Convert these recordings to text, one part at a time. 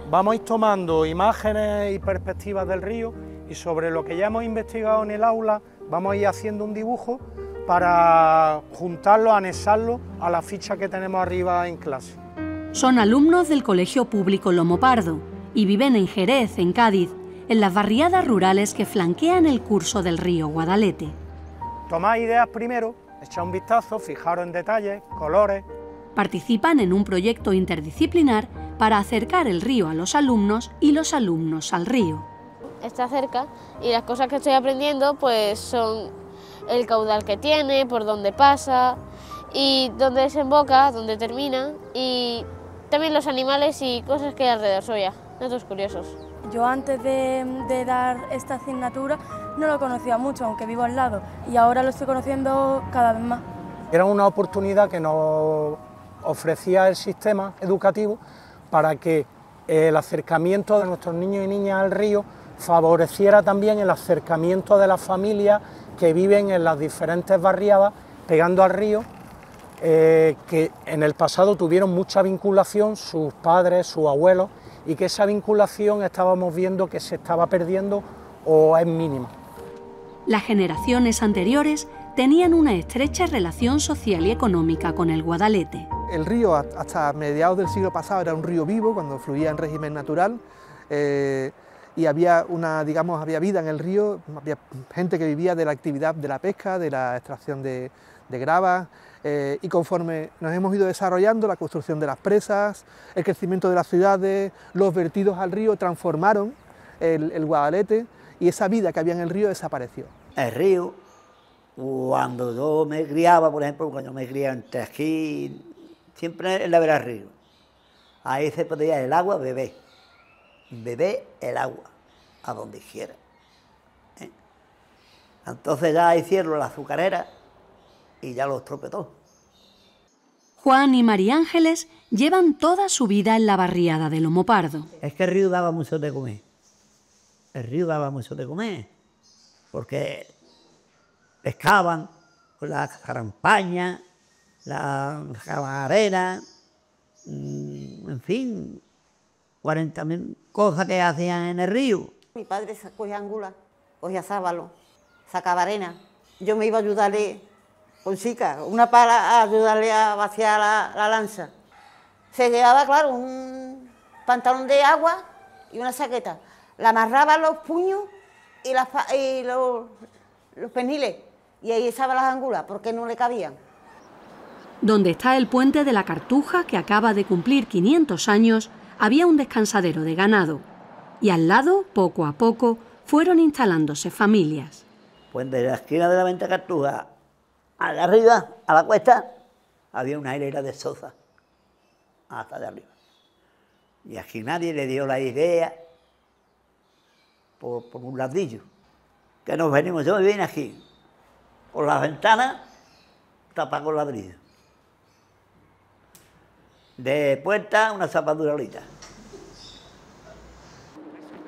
Vamos a ir tomando imágenes y perspectivas del río y sobre lo que ya hemos investigado en el aula vamos a ir haciendo un dibujo para juntarlo, anexarlo a la ficha que tenemos arriba en clase. Son alumnos del Colegio Público Lomo Pardo y viven en Jerez, en Cádiz, en las barriadas rurales que flanquean el curso del río Guadalete. Tomad ideas primero, echad un vistazo, fijaros en detalles, colores. Participan en un proyecto interdisciplinar para acercar el río a los alumnos y los alumnos al río. Está cerca y las cosas que estoy aprendiendo pues son el caudal que tiene, por dónde pasa y dónde desemboca, dónde termina y también los animales y cosas que hay alrededor, soy datos curiosos. Yo antes de dar esta asignatura no lo conocía mucho, aunque vivo al lado, y ahora lo estoy conociendo cada vez más. Era una oportunidad que nos ofrecía el sistema educativo para que el acercamiento de nuestros niños y niñas al río favoreciera también el acercamiento de las familias que viven en las diferentes barriadas pegando al río, que en el pasado tuvieron mucha vinculación, sus padres, sus abuelos, y que esa vinculación estábamos viendo que se estaba perdiendo o es mínima. Las generaciones anteriores tenían una estrecha relación social y económica con el Guadalete. El río hasta mediados del siglo pasado era un río vivo, cuando fluía en régimen natural, y había había vida en el río, había gente que vivía de la actividad de la pesca, de la extracción de gravas, y conforme nos hemos ido desarrollando, la construcción de las presas, el crecimiento de las ciudades, los vertidos al río transformaron el Guadalete y esa vida que había en el río desapareció. El río, cuando yo me criaba, por ejemplo, cuando me criaba en Tajín, siempre en la vera del río, ahí se podía el agua beber el agua, a donde quiera. Entonces ya hicieron la azucarera y ya lo estropetó. Juan y María Ángeles llevan toda su vida en la barriada de Lomo Pardo. Es que el río daba mucho de comer. El río daba mucho de comer, porque pescaban con la carampaña, la camarera, en fin, 40.000 cosas que hacían en el río. Mi padre cogía angulas, cogía sábalo, sacaba arena. Yo me iba a ayudarle con chica, una para ayudarle a vaciar la lanza. Se llevaba, claro, un pantalón de agua y una saqueta. La amarraba los puños y los peniles, y ahí echaba las angulas, porque no le cabían. Donde está el puente de la Cartuja, que acaba de cumplir 500 años, había un descansadero de ganado. Y al lado, poco a poco, fueron instalándose familias. Pues de la esquina de la Venta Cartuja allá arriba, a la cuesta, había una hilera de soza, hasta de arriba. Y aquí nadie le dio la idea por un ladrillo. Que nos venimos, yo me vine aquí, por las ventanas, tapadas con ladrillo. De puerta, una zapaduralita.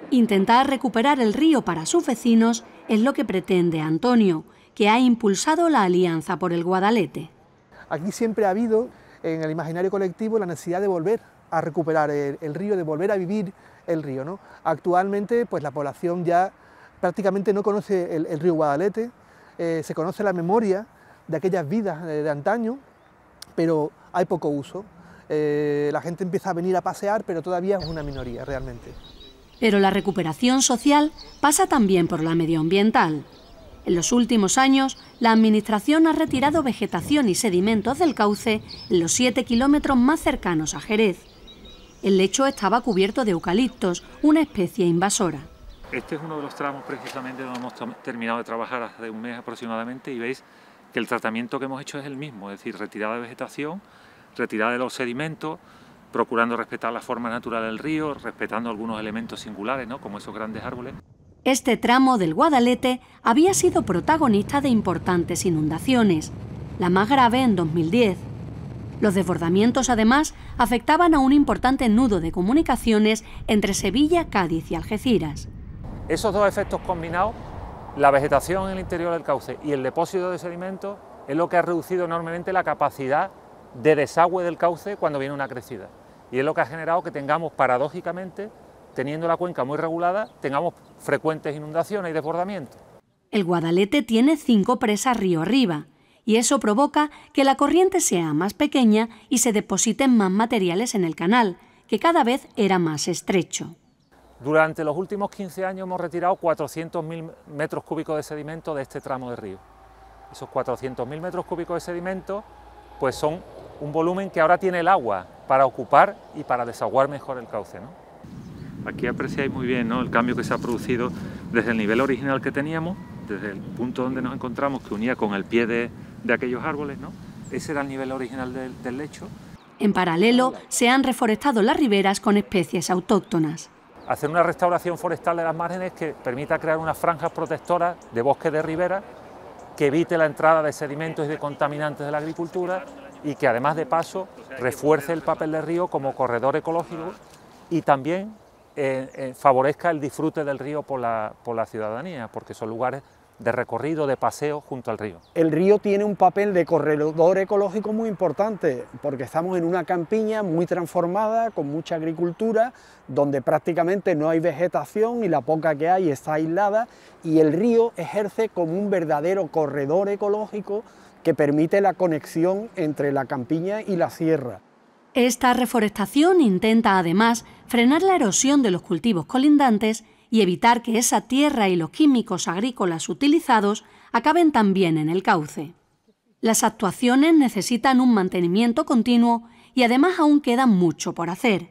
Intentar recuperar el río para sus vecinos es lo que pretende Antonio, que ha impulsado la Alianza por el Guadalete. Aquí siempre ha habido, en el imaginario colectivo, la necesidad de volver a recuperar el río, de volver a vivir el río, ¿no? Actualmente, pues la población ya prácticamente no conoce el río Guadalete, se conoce la memoria de aquellas vidas de antaño, pero hay poco uso. La gente empieza a venir a pasear, pero todavía es una minoría realmente. Pero la recuperación social pasa también por la medioambiental. En los últimos años, la Administración ha retirado vegetación y sedimentos del cauce en los 7 kilómetros más cercanos a Jerez. El lecho estaba cubierto de eucaliptos, una especie invasora. Este es uno de los tramos precisamente donde hemos terminado de trabajar hace un mes aproximadamente y veis que el tratamiento que hemos hecho es el mismo, es decir, retirada de vegetación, retirada de los sedimentos, procurando respetar la forma natural del río, respetando algunos elementos singulares, ¿no?, como esos grandes árboles. Este tramo del Guadalete había sido protagonista de importantes inundaciones, la más grave en 2010. Los desbordamientos, además, afectaban a un importante nudo de comunicaciones entre Sevilla, Cádiz y Algeciras. Esos dos efectos combinados, la vegetación en el interior del cauce y el depósito de sedimentos, es lo que ha reducido enormemente la capacidad de desagüe del cauce cuando viene una crecida. y es lo que ha generado que tengamos, paradójicamente, teniendo la cuenca muy regulada, tengamos frecuentes inundaciones y desbordamientos. El Guadalete tiene 5 presas río arriba, y eso provoca que la corriente sea más pequeña y se depositen más materiales en el canal, que cada vez era más estrecho. Durante los últimos 15 años hemos retirado 400.000 metros cúbicos de sedimento de este tramo de río. Esos 400.000 metros cúbicos de sedimento pues son un volumen que ahora tiene el agua para ocupar y para desaguar mejor el cauce, ¿no? Aquí apreciáis muy bien, ¿no?, el cambio que se ha producido desde el nivel original que teníamos, desde el punto donde nos encontramos, que unía con el pie de aquellos árboles, ¿no? Ese era el nivel original del lecho. En paralelo, se han reforestado las riberas con especies autóctonas. Hacer una restauración forestal de las márgenes que permita crear unas franjas protectoras de bosque de ribera que evite la entrada de sedimentos y de contaminantes de la agricultura y que además de paso refuerce el papel del río como corredor ecológico y también favorezca el disfrute del río por la ciudadanía, porque son lugares de recorrido, de paseo junto al río. El río tiene un papel de corredor ecológico muy importante, porque estamos en una campiña muy transformada, con mucha agricultura, donde prácticamente no hay vegetación y la poca que hay está aislada, y el río ejerce como un verdadero corredor ecológico que permite la conexión entre la campiña y la sierra. Esta reforestación intenta además frenar la erosión de los cultivos colindantes y evitar que esa tierra y los químicos agrícolas utilizados acaben también en el cauce. Las actuaciones necesitan un mantenimiento continuo y además aún queda mucho por hacer.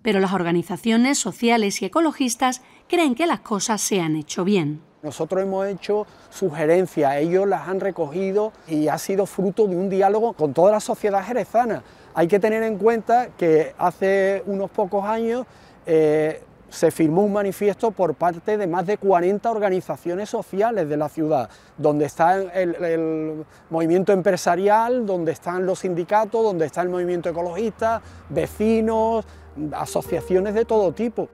Pero las organizaciones sociales y ecologistas creen que las cosas se han hecho bien. Nosotros hemos hecho sugerencias, ellos las han recogido y ha sido fruto de un diálogo con toda la sociedad jerezana. Hay que tener en cuenta que hace unos pocos años se firmó un manifiesto por parte de más de 40 organizaciones sociales de la ciudad, donde está el movimiento empresarial, donde están los sindicatos, donde está el movimiento ecologista, vecinos, asociaciones de todo tipo.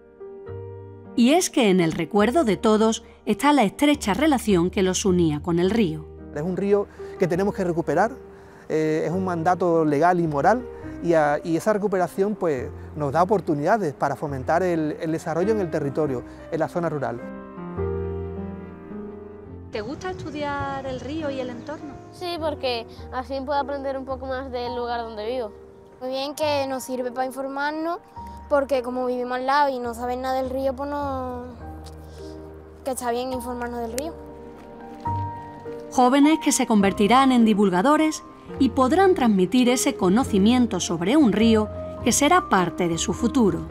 Y es que en el recuerdo de todos está la estrecha relación que los unía con el río. Es un río que tenemos que recuperar, es un mandato legal y moral, y esa recuperación pues, nos da oportunidades para fomentar el desarrollo en el territorio, en la zona rural. ¿Te gusta estudiar el río y el entorno? Sí, porque así puedo aprender un poco más del lugar donde vivo. Muy bien, que nos sirve para informarnos, porque como vivimos al lado y no saben nada del río, pues no... que está bien informarnos del río. Jóvenes que se convertirán en divulgadores y podrán transmitir ese conocimiento sobre un río que será parte de su futuro.